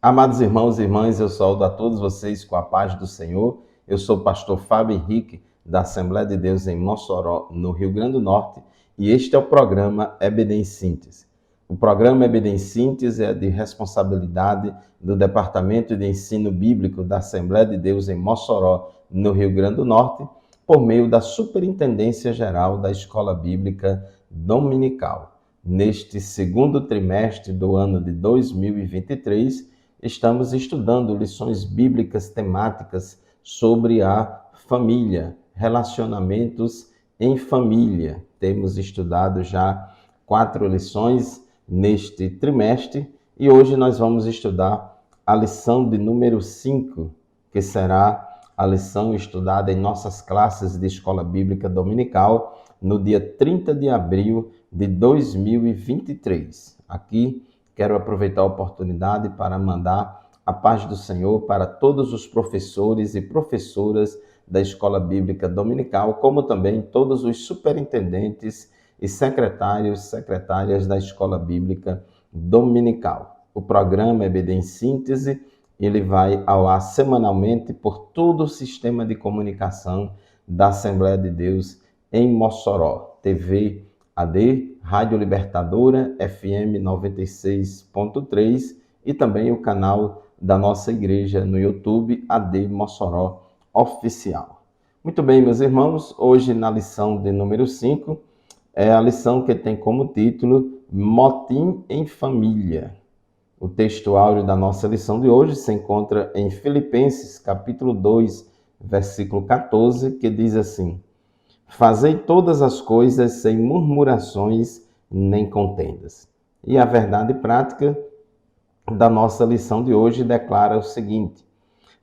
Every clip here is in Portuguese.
Amados irmãos e irmãs, eu saúdo a todos vocês com a paz do Senhor. Eu sou o pastor Fábio Henrique, da Assembleia de Deus em Mossoró, no Rio Grande do Norte, e este é o programa EBD em Síntese. O programa EBD em Síntese é de responsabilidade do Departamento de Ensino Bíblico da Assembleia de Deus em Mossoró, no Rio Grande do Norte, por meio da Superintendência Geral da Escola Bíblica Dominical. Neste segundo trimestre do ano de 2023, estamos estudando lições bíblicas temáticas sobre a família, relacionamentos em família. Temos estudado já 4 lições neste trimestre e hoje nós vamos estudar a lição de número 5, que será a lição estudada em nossas classes de Escola Bíblica Dominical no dia 30 de abril de 2023. Aqui quero aproveitar a oportunidade para mandar a paz do Senhor para todos os professores e professoras da Escola Bíblica Dominical, como também todos os superintendentes e secretárias da Escola Bíblica Dominical. O programa EBD em Síntese, ele vai ao ar semanalmente por todo o sistema de comunicação da Assembleia de Deus em Mossoró, TV AD, Rádio Libertadora, FM 96.3 e também o canal da nossa igreja no YouTube, AD Mossoró Oficial. Muito bem, meus irmãos, hoje na lição de número 5, é a lição que tem como título Motim em Família. O texto áureo da nossa lição de hoje se encontra em Filipenses, capítulo 2, versículo 14, que diz assim: Fazei todas as coisas sem murmurações nem contendas. E a verdade prática da nossa lição de hoje declara o seguinte: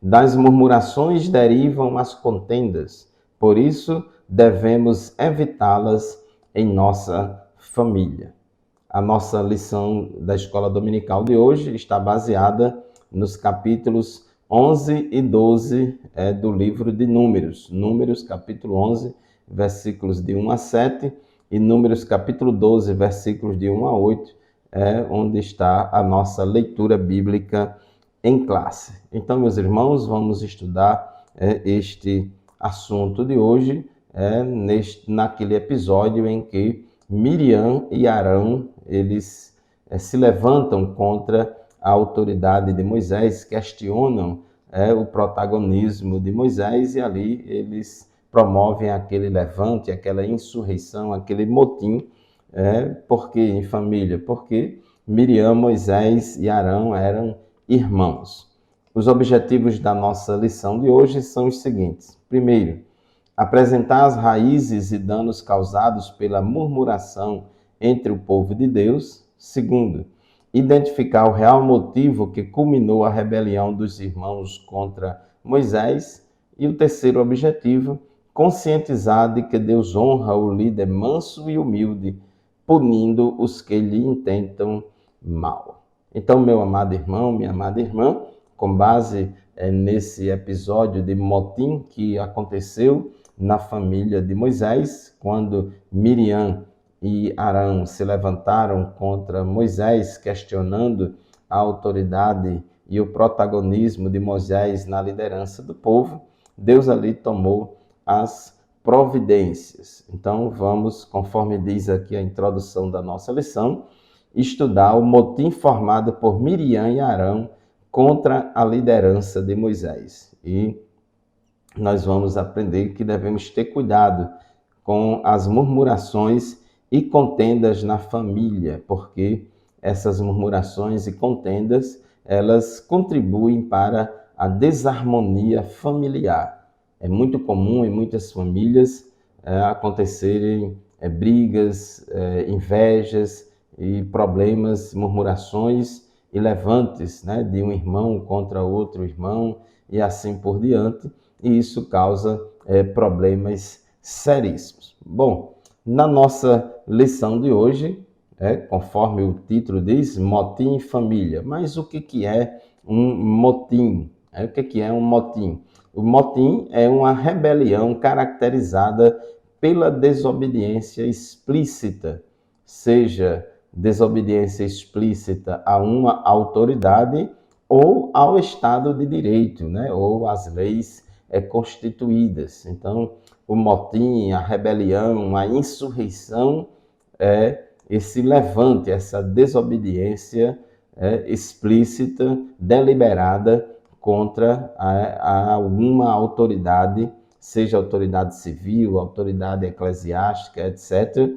das murmurações derivam as contendas, por isso devemos evitá-las em nossa família. A nossa lição da Escola Dominical de hoje está baseada nos capítulos 11 e 12 do livro de Números. Números, capítulo 11, versículos de 1 a 7, e Números, capítulo 12, versículos de 1 a 8, onde está a nossa leitura bíblica em classe. Então, meus irmãos, vamos estudar este assunto de hoje, naquele episódio em que Miriam e Arão, eles se levantam contra a autoridade de Moisés, questionam o protagonismo de Moisés e ali eles promovem aquele levante, aquela insurreição, aquele motim. Por que em família? Porque Miriam, Moisés e Arão eram irmãos. Os objetivos da nossa lição de hoje são os seguintes. Primeiro, apresentar as raízes e danos causados pela murmuração entre o povo de Deus. Segundo, identificar o real motivo que culminou a rebelião dos irmãos contra Moisés. E o terceiro objetivo, conscientizar de que Deus honra o líder manso e humilde, punindo os que lhe intentam mal. Então, meu amado irmão, minha amada irmã, com base nesse episódio de motim que aconteceu na família de Moisés, quando Miriam e Arão se levantaram contra Moisés, questionando a autoridade e o protagonismo de Moisés na liderança do povo, Deus ali tomou as providências. Então vamos, conforme diz aqui a introdução da nossa lição, estudar o motim formado por Miriam e Arão contra a liderança de Moisés. E nós vamos aprender que devemos ter cuidado com as murmurações e contendas na família, porque essas murmurações e contendas, elas contribuem para a desarmonia familiar. É muito comum em muitas famílias acontecerem brigas, invejas e problemas, murmurações e levantes, de um irmão contra outro irmão e assim por diante, e isso causa problemas seríssimos. Bom, na nossa lição de hoje, conforme o título diz, motim em família. Mas o que é um motim? O que é um motim? O motim é uma rebelião caracterizada pela desobediência explícita, seja desobediência explícita a uma autoridade ou ao Estado de Direito, né? Ou às leis constituídas. Então, o motim, a rebelião, a insurreição é esse levante, essa desobediência explícita, deliberada contra alguma autoridade, seja autoridade civil, autoridade eclesiástica, etc.,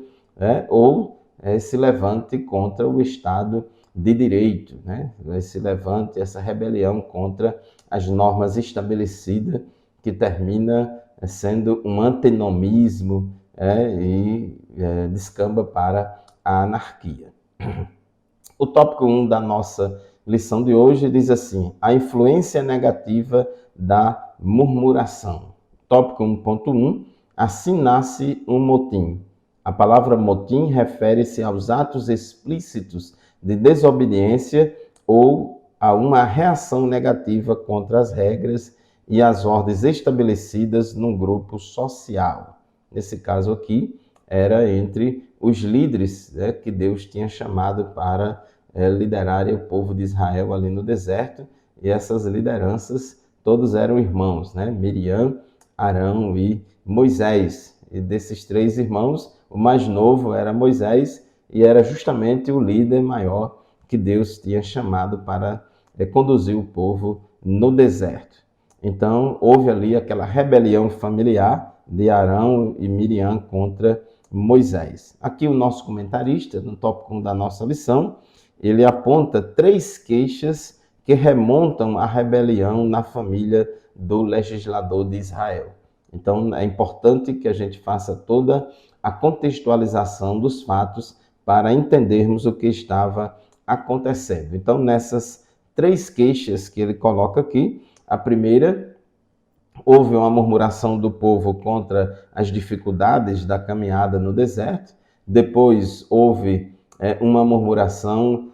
ou esse levante contra o Estado de Direito, né? Esse levante, essa rebelião contra as normas estabelecidas, que termina sendo um antinomismo e descamba para a anarquia. O tópico 1 da nossa lição de hoje diz assim: a influência negativa da murmuração. Tópico 1.1, assim nasce um motim. A palavra motim refere-se aos atos explícitos de desobediência ou a uma reação negativa contra as regras e as ordens estabelecidas num grupo social. Nesse caso aqui, era entre os líderes que Deus tinha chamado para liderarem o povo de Israel ali no deserto, e essas lideranças todos eram irmãos, né? Miriam, Arão e Moisés. E desses 3 irmãos, o mais novo era Moisés, e era justamente o líder maior que Deus tinha chamado para conduzir o povo no deserto. Então, houve ali aquela rebelião familiar de Arão e Miriam contra Moisés. Aqui o nosso comentarista, no tópico 1 da nossa lição, ele aponta 3 queixas que remontam à rebelião na família do legislador de Israel. Então, é importante que a gente faça toda a contextualização dos fatos para entendermos o que estava acontecendo. Então, nessas 3 queixas que ele coloca aqui, a primeira, houve uma murmuração do povo contra as dificuldades da caminhada no deserto. Depois, houve uma murmuração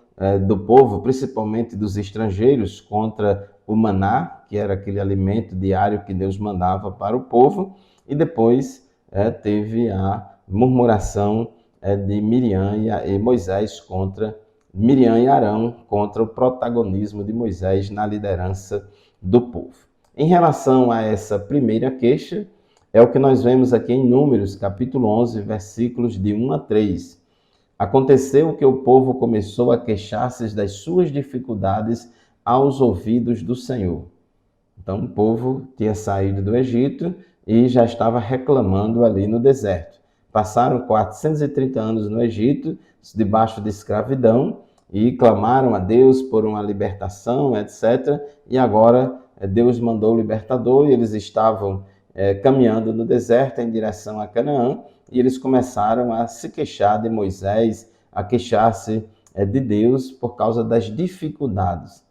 do povo, principalmente dos estrangeiros, contra o maná, que era aquele alimento diário que Deus mandava para o povo. E depois teve a murmuração de Miriam e Moisés contra Miriam e Arão, contra o protagonismo de Moisés na liderança do povo. Em relação a essa primeira queixa, é o que nós vemos aqui em Números, capítulo 11, versículos de 1 a 3. Aconteceu que o povo começou a queixar-se das suas dificuldades aos ouvidos do Senhor. Então, o povo tinha saído do Egito e já estava reclamando ali no deserto. Passaram 430 anos no Egito, debaixo de escravidão, e clamaram a Deus por uma libertação, etc. E agora Deus mandou o libertador e eles estavam caminhando no deserto em direção a Canaã, e eles começaram a se queixar de Moisés, a queixar-se de Deus por causa das dificuldades.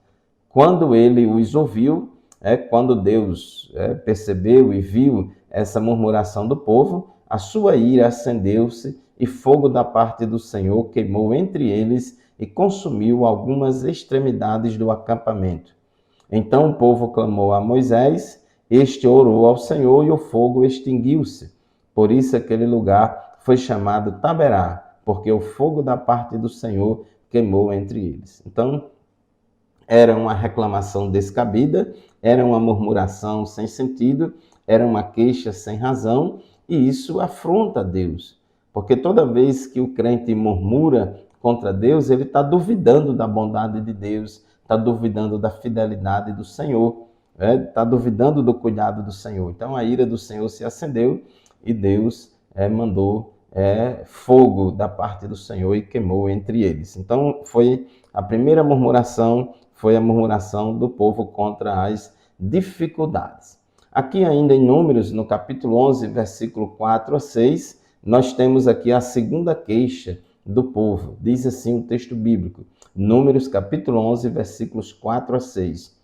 Quando ele os ouviu, quando Deus percebeu e viu essa murmuração do povo, a sua ira acendeu-se e fogo da parte do Senhor queimou entre eles e consumiu algumas extremidades do acampamento. Então o povo clamou a Moisés, este orou ao Senhor e o fogo extinguiu-se. Por isso aquele lugar foi chamado Taberá, porque o fogo da parte do Senhor queimou entre eles. Então, era uma reclamação descabida, era uma murmuração sem sentido, era uma queixa sem razão, e isso afronta Deus. Porque toda vez que o crente murmura contra Deus, ele está duvidando da bondade de Deus, está duvidando da fidelidade do Senhor, está duvidando do cuidado do Senhor. Então a ira do Senhor se acendeu e Deus mandou fogo da parte do Senhor e queimou entre eles. Então foi a primeira murmuração, foi a murmuração do povo contra as dificuldades. Aqui ainda em Números, no capítulo 11, versículo 4 a 6, nós temos aqui a segunda queixa do povo. Diz assim o texto bíblico, Números capítulo 11, versículos 4 a 6.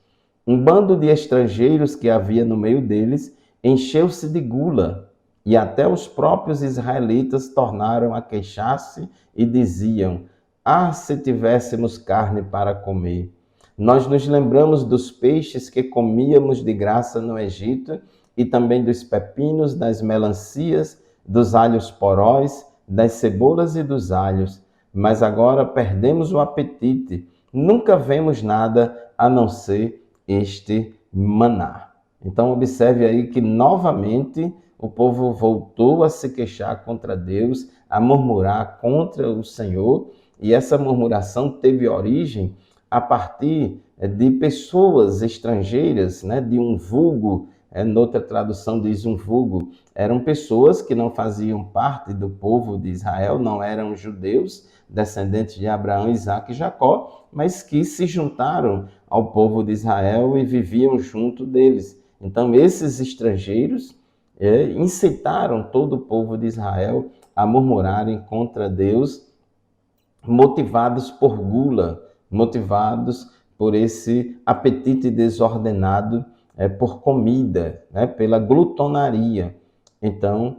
Um bando de estrangeiros que havia no meio deles encheu-se de gula, e até os próprios israelitas tornaram a queixar-se e diziam: ah, se tivéssemos carne para comer! Nós nos lembramos dos peixes que comíamos de graça no Egito, e também dos pepinos, das melancias, dos alhos poróis, das cebolas e dos alhos. Mas agora perdemos o apetite, nunca vemos nada a não ser este maná. Então observe aí que novamente o povo voltou a se queixar contra Deus, a murmurar contra o Senhor, e essa murmuração teve origem a partir de pessoas estrangeiras, né, de um vulgo, noutra tradução diz um vulgo, eram pessoas que não faziam parte do povo de Israel, não eram judeus, descendentes de Abraão, Isaque e Jacó, mas que se juntaram ao povo de Israel e viviam junto deles. Então esses estrangeiros incitaram todo o povo de Israel a murmurarem contra Deus, motivados por gula, motivados por esse apetite desordenado por comida, né, pela glutonaria. Então,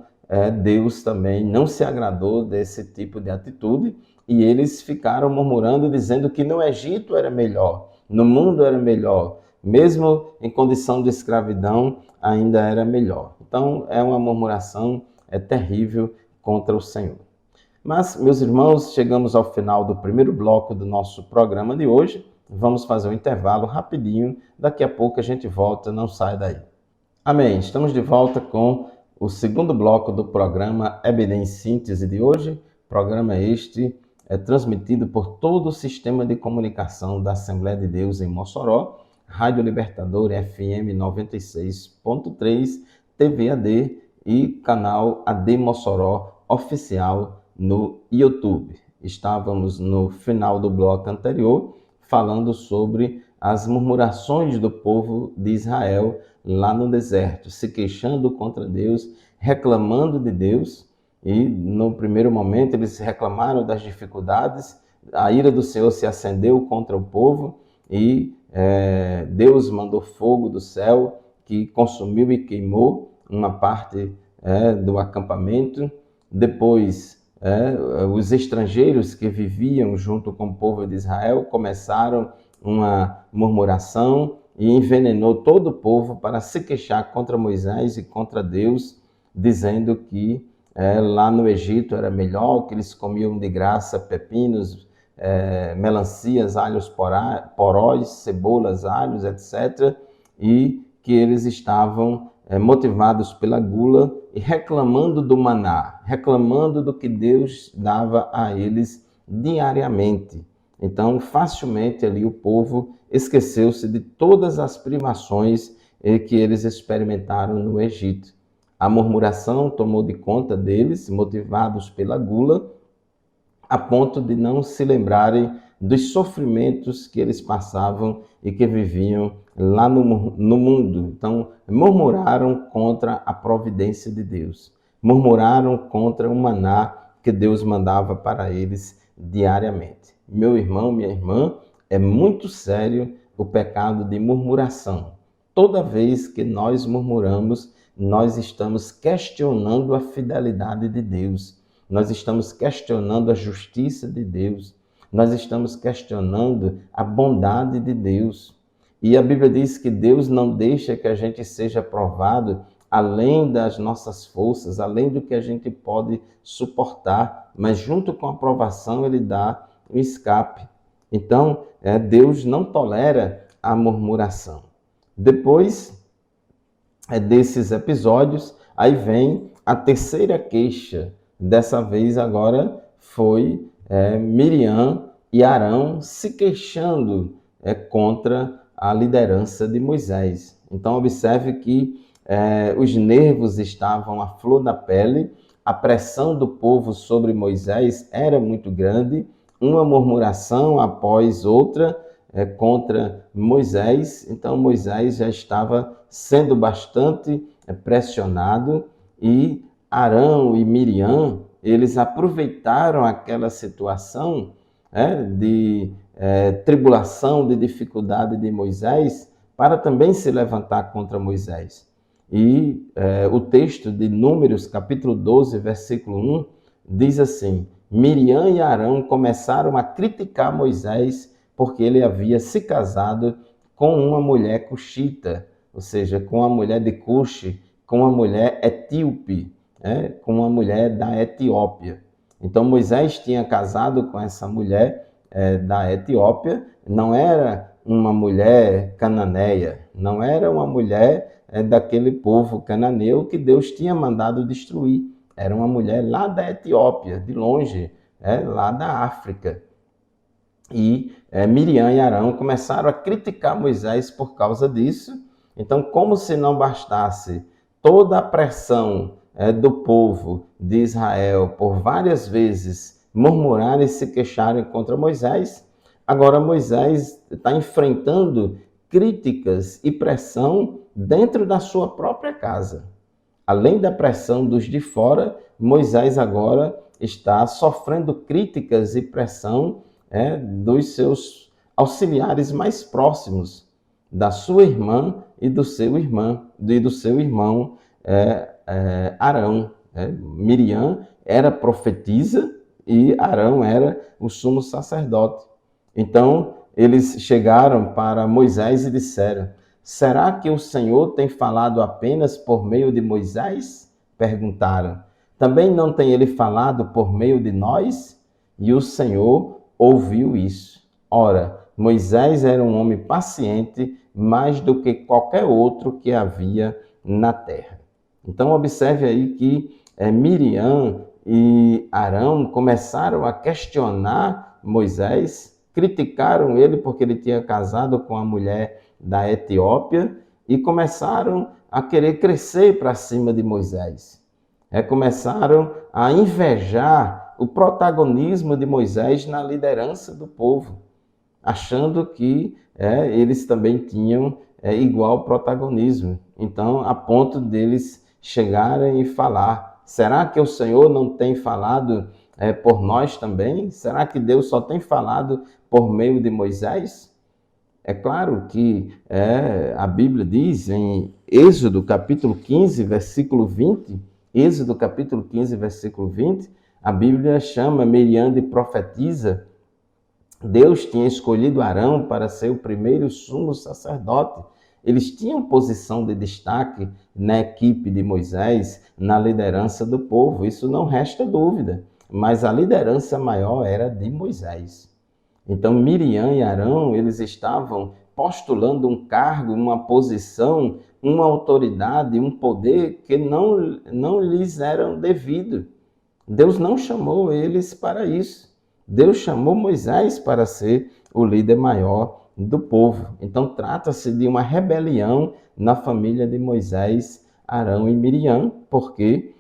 Deus também não se agradou desse tipo de atitude e eles ficaram murmurando, dizendo que no Egito era melhor, no mundo era melhor, mesmo em condição de escravidão ainda era melhor. Então, é uma murmuração terrível contra o Senhor. Mas, meus irmãos, chegamos ao final do primeiro bloco do nosso programa de hoje. Vamos fazer um intervalo rapidinho. Daqui a pouco a gente volta, não sai daí. Amém. Estamos de volta com o segundo bloco do programa EBD em Síntese de hoje. Programa este transmitido por todo o sistema de comunicação da Assembleia de Deus em Mossoró, Rádio Libertador FM 96.3, TV AD e canal AD Mossoró Oficial no YouTube. Estávamos no final do bloco anterior falando sobre as murmurações do povo de Israel lá no deserto, se queixando contra Deus, reclamando de Deus, e no primeiro momento eles reclamaram das dificuldades, a ira do Senhor se acendeu contra o povo e Deus mandou fogo do céu que consumiu e queimou uma parte do acampamento. Depois os estrangeiros que viviam junto com o povo de Israel começaram uma murmuração e envenenou todo o povo para se queixar contra Moisés e contra Deus, dizendo que lá no Egito era melhor, que eles comiam de graça pepinos, melancias, alhos porós, cebolas, alhos, etc. E que eles estavam motivados pela gula e reclamando do maná, reclamando do que Deus dava a eles diariamente. Então, facilmente ali o povo esqueceu-se de todas as privações que eles experimentaram no Egito. A murmuração tomou de conta deles, motivados pela gula, a ponto de não se lembrarem dos sofrimentos que eles passavam e que viviam lá no mundo. Então, murmuraram contra a providência de Deus. Murmuraram contra o maná que Deus mandava para eles diariamente. Meu irmão, minha irmã, é muito sério o pecado de murmuração. Toda vez que nós murmuramos, nós estamos questionando a fidelidade de Deus. Nós estamos questionando a justiça de Deus. Nós estamos questionando a bondade de Deus. E a Bíblia diz que Deus não deixa que a gente seja provado além das nossas forças, além do que a gente pode suportar, mas junto com a provação ele dá um escape. Então, Deus não tolera a murmuração. Depois desses episódios, aí vem a terceira queixa. Dessa vez agora foi Miriam e Arão se queixando contra a liderança de Moisés. Então observe que os nervos estavam à flor da pele, a pressão do povo sobre Moisés era muito grande, uma murmuração após outra contra Moisés. Então Moisés já estava sendo bastante pressionado e Arão e Miriam, eles aproveitaram aquela situação de tribulação, de dificuldade de Moisés, para também se levantar contra Moisés. E o texto de Números, capítulo 12, versículo 1, diz assim: Miriam e Arão começaram a criticar Moisés porque ele havia se casado com uma mulher cuxita, ou seja, com uma mulher de Cuxi, com uma mulher etíope, com uma mulher da Etiópia. Então Moisés tinha casado com essa mulher da Etiópia não era uma mulher cananeia, não era uma mulher daquele povo cananeu que Deus tinha mandado destruir. Era uma mulher lá da Etiópia, de longe, lá da África. E Miriam e Arão começaram a criticar Moisés por causa disso. Então, como se não bastasse toda a pressão do povo de Israel por várias vezes murmurarem e se queixarem contra Moisés, agora Moisés está enfrentando críticas e pressão dentro da sua própria casa. Além da pressão dos de fora, Moisés agora está sofrendo críticas e pressão dos seus auxiliares mais próximos, da sua irmã e do seu irmão Arão. Miriam era profetisa e Arão era o sumo sacerdote. Então, eles chegaram para Moisés e disseram: será que o Senhor tem falado apenas por meio de Moisés? Perguntaram. Também não tem ele falado por meio de nós? E o Senhor ouviu isso. Ora, Moisés era um homem paciente mais do que qualquer outro que havia na terra. Então, observe aí que Miriam e Arão começaram a questionar Moisés, criticaram ele porque ele tinha casado com a mulher da Etiópia e começaram a querer crescer para cima de Moisés. Começaram a invejar o protagonismo de Moisés na liderança do povo, achando que eles também tinham igual protagonismo. Então, a ponto deles chegarem e falar: será que o Senhor não tem falado por nós também? Será que Deus só tem falado por meio de Moisés? É claro que a Bíblia diz em Êxodo capítulo 15, versículo 20, Êxodo capítulo 15, versículo 20, a Bíblia chama Miriam de profetisa. Deus tinha escolhido Arão para ser o primeiro sumo sacerdote. Eles tinham posição de destaque na equipe de Moisés, na liderança do povo, isso não resta dúvida. Mas a liderança maior era de Moisés. Então, Miriam e Arão, eles estavam postulando um cargo, uma posição, uma autoridade, um poder que não lhes eram devido. Deus não chamou eles para isso. Deus chamou Moisés para ser o líder maior do povo. Então, trata-se de uma rebelião na família de Moisés, Arão e Miriam, porque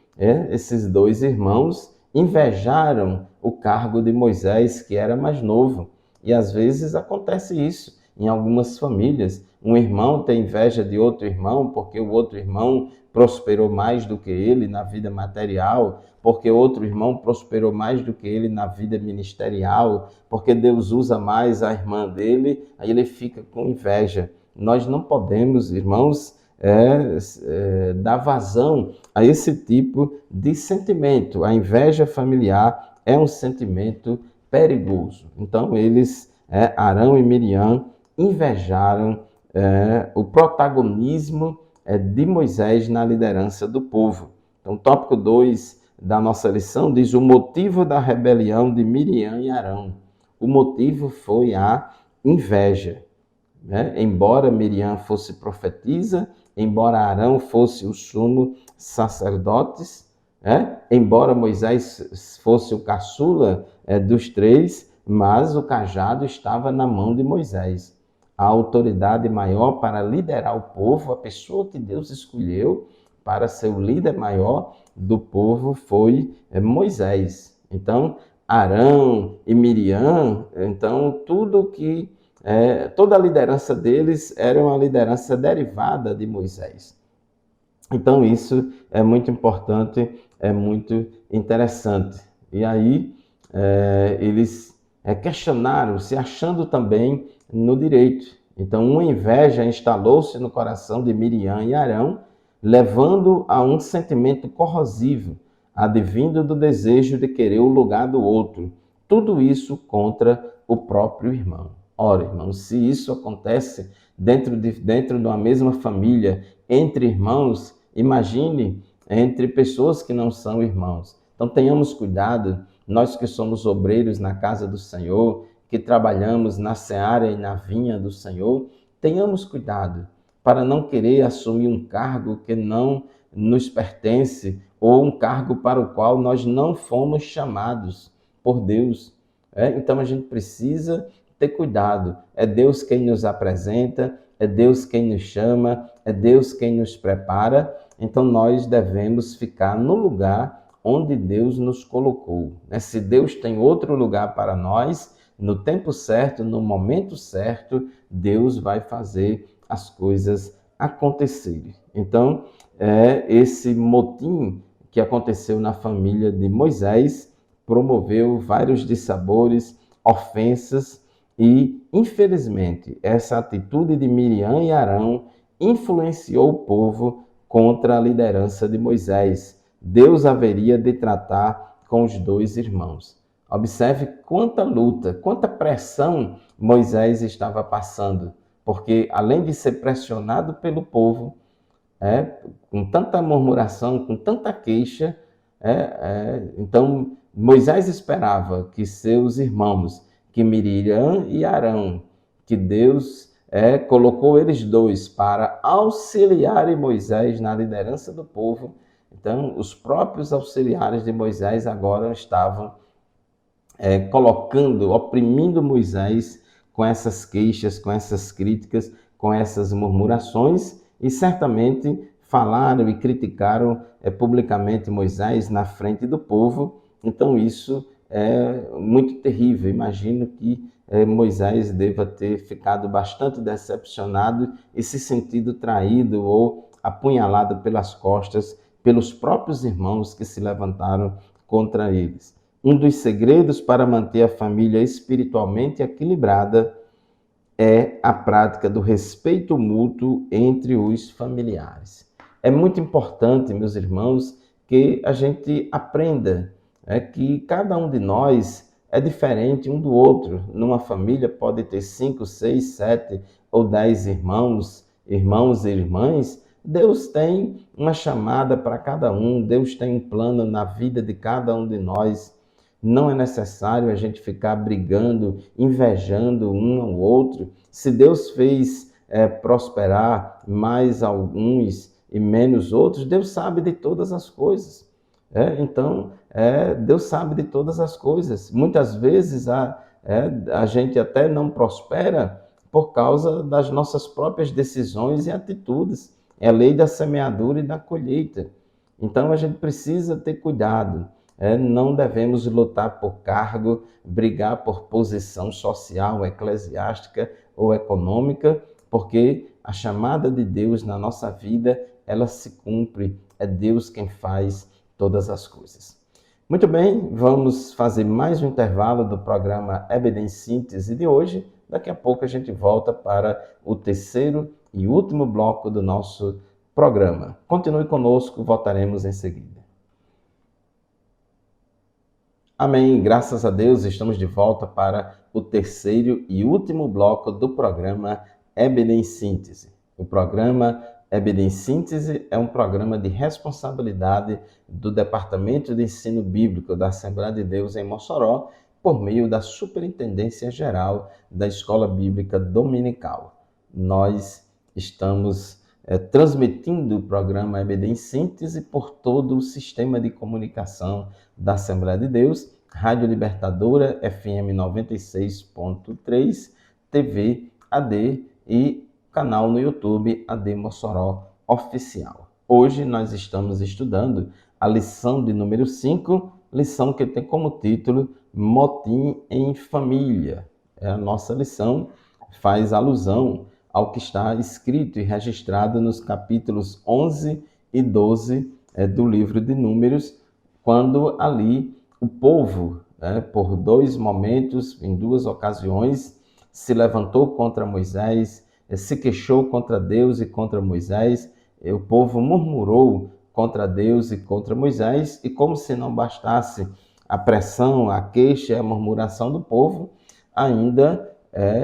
esses dois irmãos invejaram o cargo de Moisés, que era mais novo. E às vezes acontece isso em algumas famílias. Um irmão tem inveja de outro irmão porque o outro irmão prosperou mais do que ele na vida material, porque outro irmão prosperou mais do que ele na vida ministerial, porque Deus usa mais a irmã dele, aí ele fica com inveja. Nós não podemos, irmãos, dar vazão a esse tipo de sentimento. A inveja familiar é um sentimento perigoso. Então, eles, Arão e Miriam, invejaram o protagonismo de Moisés na liderança do povo. Então, tópico 2 da nossa lição diz o motivo da rebelião de Miriam e Arão. O motivo foi a inveja. Embora Miriam fosse profetisa, embora Arão fosse o sumo sacerdote, embora Moisés fosse o caçula dos três, mas o cajado estava na mão de Moisés. A autoridade maior para liderar o povo, a pessoa que Deus escolheu para ser o líder maior do povo foi Moisés. Então, Arão e Miriam, então toda a liderança deles era uma liderança derivada de Moisés. Então, isso é muito importante, é muito interessante. E aí, eles questionaram, se achando também no direito. Então, uma inveja instalou-se no coração de Miriam e Arão, levando a um sentimento corrosivo, advindo do desejo de querer o lugar do outro. Tudo isso contra o próprio irmão. Ora, irmãos, se isso acontece dentro de uma mesma família, entre irmãos, imagine entre pessoas que não são irmãos. Então, tenhamos cuidado, nós que somos obreiros na casa do Senhor, que trabalhamos na seara e na vinha do Senhor, tenhamos cuidado para não querer assumir um cargo que não nos pertence ou um cargo para o qual nós não fomos chamados por Deus. Então a gente precisa ter cuidado. É Deus quem nos apresenta, é Deus quem nos chama, é Deus quem nos prepara. Então nós devemos ficar no lugar onde Deus nos colocou. Se Deus tem outro lugar para nós, no tempo certo, no momento certo, Deus vai fazer as coisas acontecerem. Então, esse motim que aconteceu na família de Moisés promoveu vários dissabores, ofensas e, infelizmente, essa atitude de Miriam e Arão influenciou o povo contra a liderança de Moisés. Deus haveria de tratar com os dois irmãos. Observe quanta luta, quanta pressão Moisés estava passando, porque além de ser pressionado pelo povo, com tanta murmuração, com tanta queixa, então Moisés esperava que seus irmãos, que Miriam e Arão, que Deus colocou eles dois para auxiliarem Moisés na liderança do povo. Então, os próprios auxiliares de Moisés agora estavam oprimindo Moisés com essas queixas, com essas críticas, com essas murmurações, e certamente falaram e criticaram publicamente Moisés na frente do povo. Então isso é muito terrível. Imagino que Moisés deva ter ficado bastante decepcionado e se sentido traído ou apunhalado pelas costas pelos próprios irmãos que se levantaram contra eles. Um dos segredos para manter a família espiritualmente equilibrada é a prática do respeito mútuo entre os familiares. É muito importante, meus irmãos, que a gente aprenda que cada um de nós é diferente um do outro. Numa família pode ter 5, 6, 7 ou 10 irmãos e irmãs. Deus tem uma chamada para cada um, Deus tem um plano na vida de cada um de nós. Não é necessário a gente ficar brigando, invejando um ao outro. Se Deus fez prosperar mais alguns e menos outros, Deus sabe de todas as coisas. Então, Deus sabe de todas as coisas. Muitas vezes a gente até não prospera por causa das nossas próprias decisões e atitudes. É a lei da semeadura e da colheita. Então, a gente precisa ter cuidado. Não devemos lutar por cargo, brigar por posição social, eclesiástica ou econômica, porque a chamada de Deus na nossa vida, ela se cumpre. É Deus quem faz todas as coisas. Muito bem, vamos fazer mais um intervalo do programa EBD em Síntese de hoje. Daqui a pouco a gente volta para o terceiro e último bloco do nosso programa. Continue conosco, voltaremos em seguida. Amém, graças a Deus, estamos de volta para o terceiro e último bloco do programa EBD em Síntese. O programa EBD em Síntese é um programa de responsabilidade do Departamento de Ensino Bíblico da Assembleia de Deus em Mossoró, por meio da Superintendência Geral da Escola Bíblica Dominical. Nós estamos transmitindo o programa EBD em Síntese por todo o sistema de comunicação da Assembleia de Deus, Rádio Libertadora, FM 96.3, TV AD e canal no YouTube AD Mossoró Oficial. Hoje nós estamos estudando a lição de número 5, lição que tem como título Motim em Família. A nossa lição faz alusão ao que está escrito e registrado nos capítulos 11 e 12 do livro de Números, quando ali o povo, por dois momentos, em duas ocasiões, se levantou contra Moisés, se queixou contra Deus e contra Moisés, e o povo murmurou contra Deus e contra Moisés, e como se não bastasse a pressão, a queixa e a murmuração do povo, ainda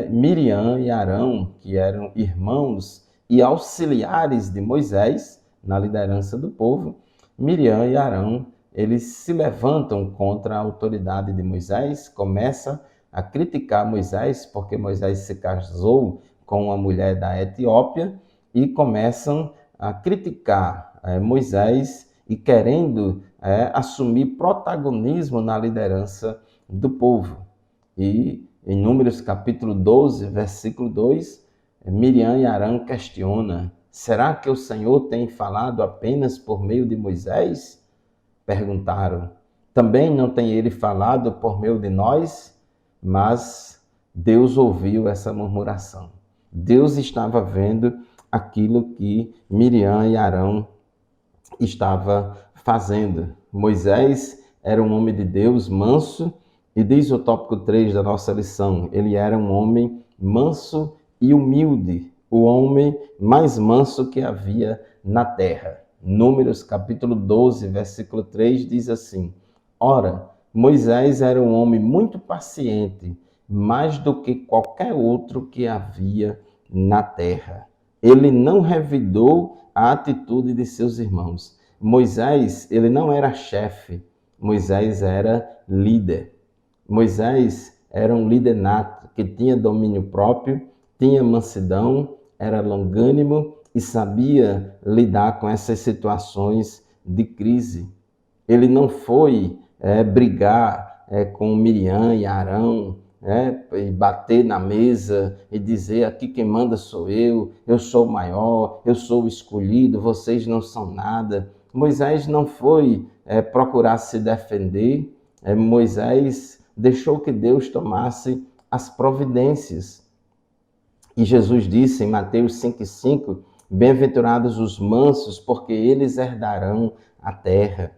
Miriam e Arão, que eram irmãos e auxiliares de Moisés na liderança do povo, Miriam e Arão, eles se levantam contra a autoridade de Moisés, começa a criticar Moisés, porque Moisés se casou com uma mulher da Etiópia, e começam a criticar Moisés e querendo assumir protagonismo na liderança do povo. E em Números capítulo 12, versículo 2, Miriam e Arão questionam: será que o Senhor tem falado apenas por meio de Moisés? Perguntaram. Também não tem ele falado por meio de nós? Mas Deus ouviu essa murmuração. Deus estava vendo aquilo que Miriam e Arão estavam fazendo. Moisés era um homem de Deus, manso, e diz o tópico 3 da nossa lição, ele era um homem manso e humilde, o homem mais manso que havia na terra. Números capítulo 12, versículo 3 diz assim: ora, Moisés era um homem muito paciente, mais do que qualquer outro que havia na terra. Ele não revidou a atitude de seus irmãos. Moisés, ele não era chefe, Moisés era líder. Moisés era um líder nato, que tinha domínio próprio, tinha mansidão, era longânimo e sabia lidar com essas situações de crise. Ele não foi brigar com Miriam e Arão, e bater na mesa e dizer: aqui quem manda sou eu sou o maior, eu sou o escolhido, vocês não são nada. Moisés não foi procurar se defender, Moisés deixou que Deus tomasse as providências. E Jesus disse em Mateus 5,5, bem-aventurados os mansos, porque eles herdarão a terra.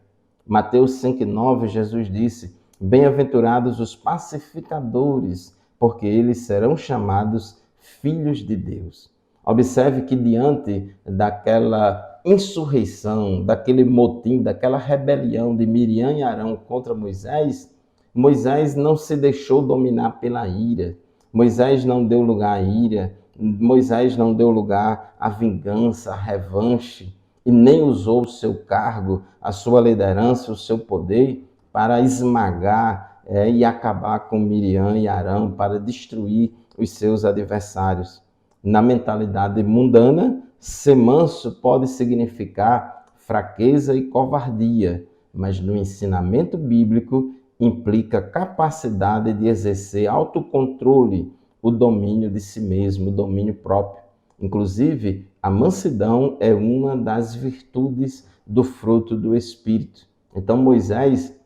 Mateus 5,9, Jesus disse, bem-aventurados os pacificadores, porque eles serão chamados filhos de Deus. Observe que diante daquela insurreição, daquele motim, daquela rebelião de Miriam e Arão contra Moisés, Moisés não se deixou dominar pela ira. Moisés não deu lugar à ira. Moisés não deu lugar à vingança, à revanche, e nem usou o seu cargo, a sua liderança, o seu poder para esmagar e acabar com Miriam e Arão, para destruir os seus adversários. Na mentalidade mundana, ser manso pode significar fraqueza e covardia, mas no ensinamento bíblico implica capacidade de exercer autocontrole, o domínio de si mesmo, o domínio próprio. Inclusive, a mansidão é uma das virtudes do fruto do Espírito. Então, Moisés,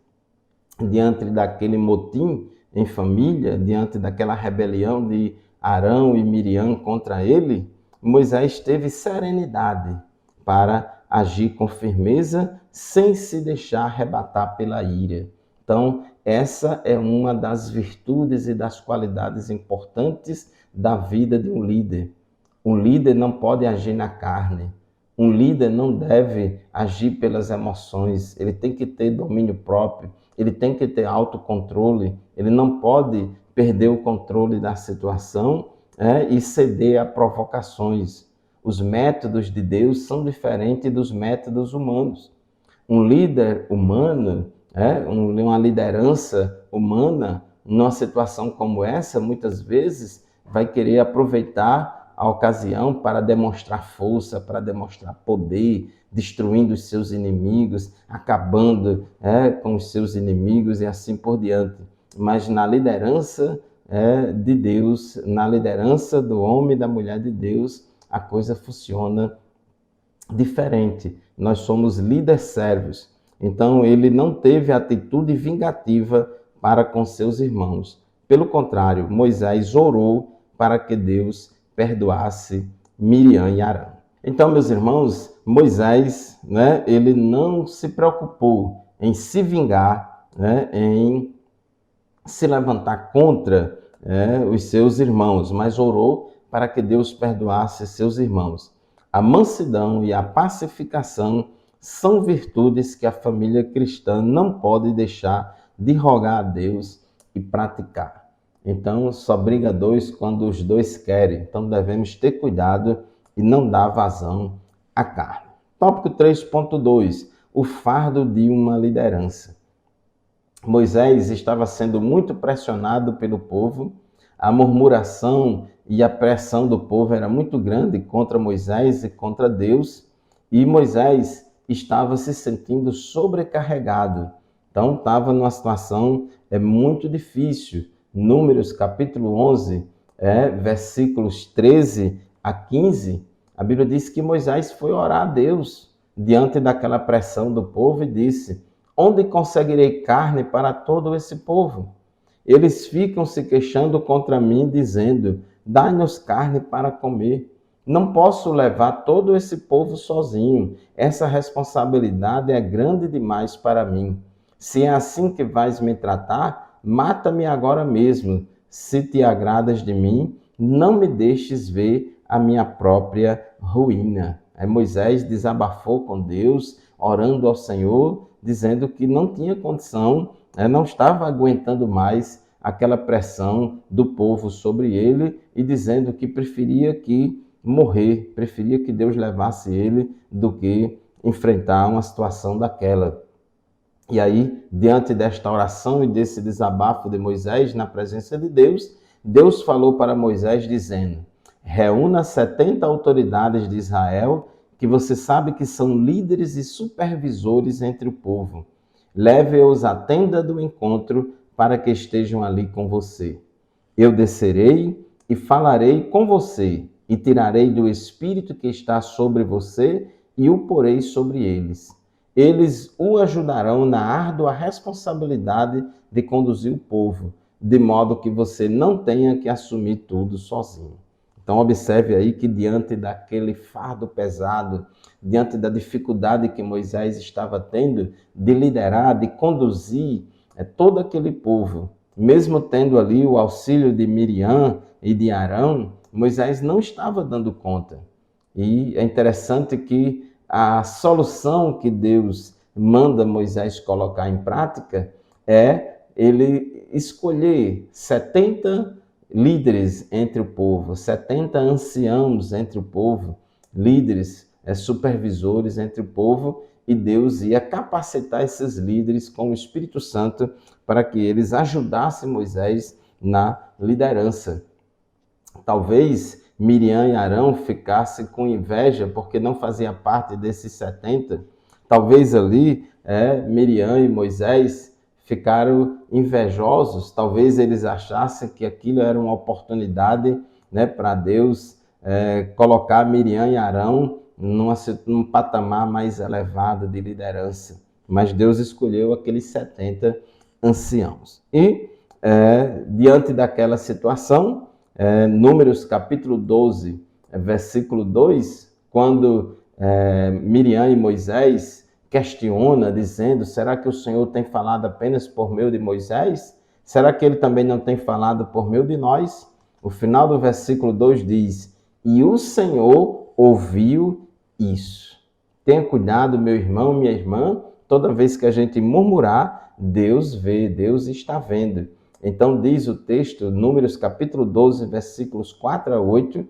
diante daquele motim em família, diante daquela rebelião de Arão e Miriam contra ele, Moisés teve serenidade para agir com firmeza, sem se deixar arrebatar pela ira. Então, essa é uma das virtudes e das qualidades importantes da vida de um líder. Um líder não pode agir na carne. Um líder não deve agir pelas emoções. Ele tem que ter domínio próprio. Ele tem que ter autocontrole. Ele não pode perder o controle da situação e ceder a provocações. Os métodos de Deus são diferentes dos métodos humanos. Um líder humano, uma liderança humana, numa situação como essa, muitas vezes vai querer aproveitar a ocasião para demonstrar força, para demonstrar poder, destruindo os seus inimigos, acabando com os seus inimigos e assim por diante. Mas na liderança de Deus, na liderança do homem e da mulher de Deus, a coisa funciona diferente. Nós somos líderes sérvios. Então, ele não teve atitude vingativa para com seus irmãos. Pelo contrário, Moisés orou para que Deus perdoasse Miriam e Arão. Então, meus irmãos, Moisés, ele não se preocupou em se vingar, em se levantar contra os seus irmãos, mas orou para que Deus perdoasse seus irmãos. A mansidão e a pacificação são virtudes que a família cristã não pode deixar de rogar a Deus e praticar. Então, só briga dois quando os dois querem. Então, devemos ter cuidado e não dar vazão à carne. Tópico 3.2. O fardo de uma liderança. Moisés estava sendo muito pressionado pelo povo, a murmuração e a pressão do povo era muito grande contra Moisés e contra Deus, e Moisés estava se sentindo sobrecarregado. Então estava numa situação muito difícil. Números capítulo 11, versículos 13 a 15, a Bíblia diz que Moisés foi orar a Deus diante daquela pressão do povo e disse: onde conseguirei carne para todo esse povo? Eles ficam se queixando contra mim, dizendo: dai-nos carne para comer. Não posso levar todo esse povo sozinho. Essa responsabilidade é grande demais para mim. Se é assim que vais me tratar, mata-me agora mesmo. Se te agradas de mim, não me deixes ver a minha própria ruína. Aí Moisés desabafou com Deus, orando ao Senhor, dizendo que não tinha condição, não estava aguentando mais aquela pressão do povo sobre ele e dizendo que preferia que morrer, preferia que Deus levasse ele do que enfrentar uma situação daquela. E aí, diante desta oração e desse desabafo de Moisés na presença de Deus, Deus falou para Moisés dizendo: reúna 70 autoridades de Israel, que você sabe que são líderes e supervisores entre o povo. Leve-os à tenda do encontro para que estejam ali com você. Eu descerei e falarei com você, e tirarei do espírito que está sobre você e o porei sobre eles. Eles o ajudarão na árdua responsabilidade de conduzir o povo, de modo que você não tenha que assumir tudo sozinho. Então observe aí que diante daquele fardo pesado, diante da dificuldade que Moisés estava tendo de liderar, de conduzir todo aquele povo, mesmo tendo ali o auxílio de Miriam e de Arão, Moisés não estava dando conta. E é interessante que a solução que Deus manda Moisés colocar em prática é ele escolher 70 líderes entre o povo, 70 anciãos entre o povo, líderes, supervisores entre o povo, e Deus ia capacitar esses líderes com o Espírito Santo para que eles ajudassem Moisés na liderança. Talvez Miriam e Arão ficassem com inveja porque não fazia parte desses 70. Talvez ali Miriam e Moisés ficaram invejosos. Talvez eles achassem que aquilo era uma oportunidade, para Deus colocar Miriam e Arão num patamar mais elevado de liderança. Mas Deus escolheu aqueles 70 anciãos. E diante daquela situação, Números capítulo 12, versículo 2, quando Miriam e Moisés questiona, dizendo: será que o Senhor tem falado apenas por meio de Moisés? Será que ele também não tem falado por meio de nós? O final do versículo 2 diz: e o Senhor ouviu isso. Tenha cuidado, meu irmão, minha irmã, toda vez que a gente murmurar, Deus vê, Deus está vendo. Então diz o texto, Números capítulo 12, versículos 4 a 8,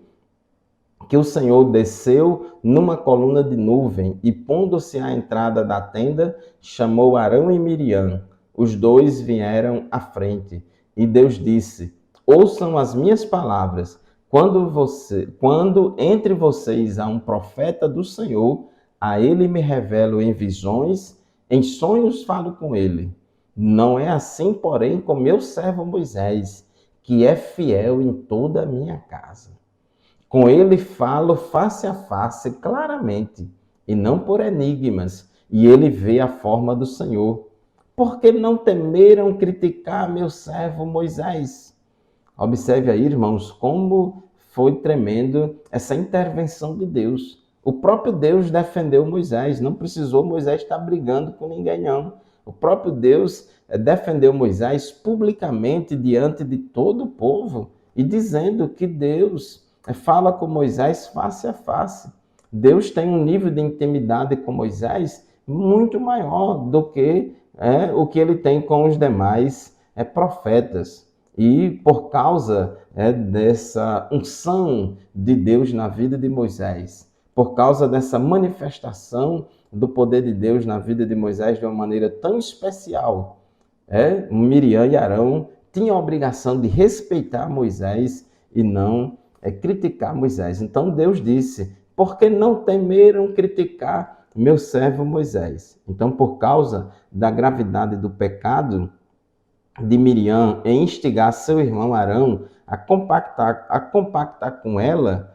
que o Senhor desceu numa coluna de nuvem e, pondo-se à entrada da tenda, chamou Arão e Miriam. Os dois vieram à frente. E Deus disse: ouçam as minhas palavras. Quando entre vocês há um profeta do Senhor, a ele me revelo em visões, em sonhos falo com ele. Não é assim, porém, com meu servo Moisés, que é fiel em toda a minha casa. Com ele falo face a face, claramente, e não por enigmas, e ele vê a forma do Senhor. Porque não temeram criticar meu servo Moisés? Observe aí, irmãos, como foi tremendo essa intervenção de Deus. O próprio Deus defendeu Moisés, não precisou Moisés estar brigando com ninguém, não. O próprio Deus defendeu Moisés publicamente diante de todo o povo e dizendo que Deus fala com Moisés face a face. Deus tem um nível de intimidade com Moisés muito maior do que o que ele tem com os demais profetas. E por causa dessa unção de Deus na vida de Moisés, por causa dessa manifestação do poder de Deus na vida de Moisés de uma maneira tão especial, Miriam e Arão tinham a obrigação de respeitar Moisés e não criticar Moisés. Então Deus disse: por que não temeram criticar meu servo Moisés? Então, por causa da gravidade do pecado de Miriam em instigar seu irmão Arão a compactar com ela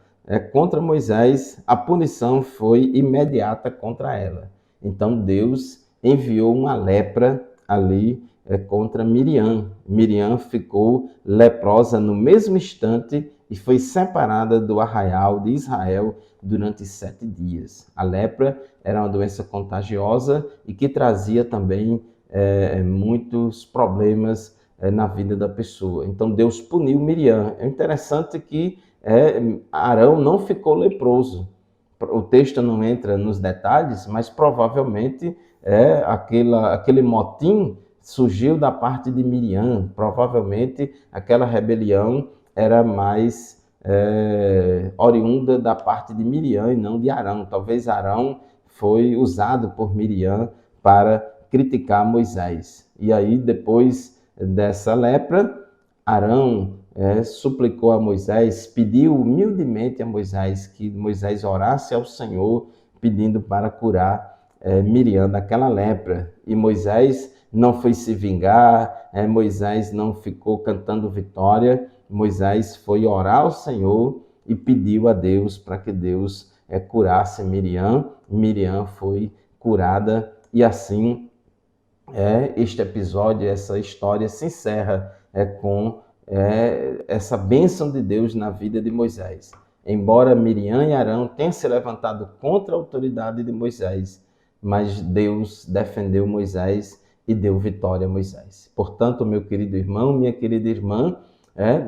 contra Moisés, a punição foi imediata contra ela. Então Deus enviou uma lepra ali contra Miriam. Miriam ficou leprosa no mesmo instante e foi separada do arraial de Israel durante 7 dias. A lepra era uma doença contagiosa e que trazia também muitos problemas na vida da pessoa. Então Deus puniu Miriam. É interessante que Arão não ficou leproso. O texto não entra nos detalhes, mas provavelmente aquele motim surgiu da parte de Miriam. Provavelmente aquela rebelião era mais oriunda da parte de Miriam e não de Arão. Talvez Arão foi usado por Miriam para criticar Moisés. E aí, depois dessa lepra, Arão suplicou a Moisés, pediu humildemente a Moisés que Moisés orasse ao Senhor, pedindo para curar Miriam daquela lepra. E Moisés não foi se vingar, Moisés não ficou cantando vitória, Moisés foi orar ao Senhor e pediu a Deus para que Deus curasse Miriam. Miriam foi curada e assim este episódio, essa história se encerra com essa bênção de Deus na vida de Moisés. Embora Miriam e Arão tenham se levantado contra a autoridade de Moisés, mas Deus defendeu Moisés e deu vitória a Moisés. Portanto, meu querido irmão, minha querida irmã,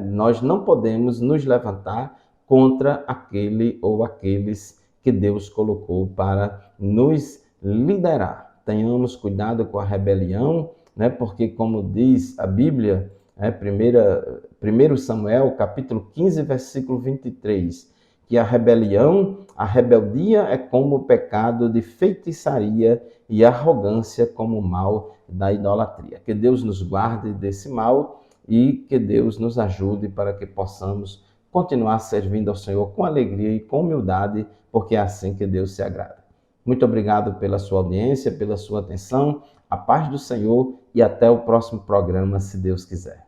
nós não podemos nos levantar contra aquele ou aqueles que Deus colocou para nos liderar. Tenhamos cuidado com a rebelião, porque como diz a Bíblia, 1 Samuel, capítulo 15, versículo 23, que a rebeldia é como o pecado de feitiçaria e a arrogância como o mal da idolatria. Que Deus nos guarde desse mal e que Deus nos ajude para que possamos continuar servindo ao Senhor com alegria e com humildade, porque é assim que Deus se agrada. Muito obrigado pela sua audiência, pela sua atenção. A paz do Senhor e até o próximo programa, se Deus quiser.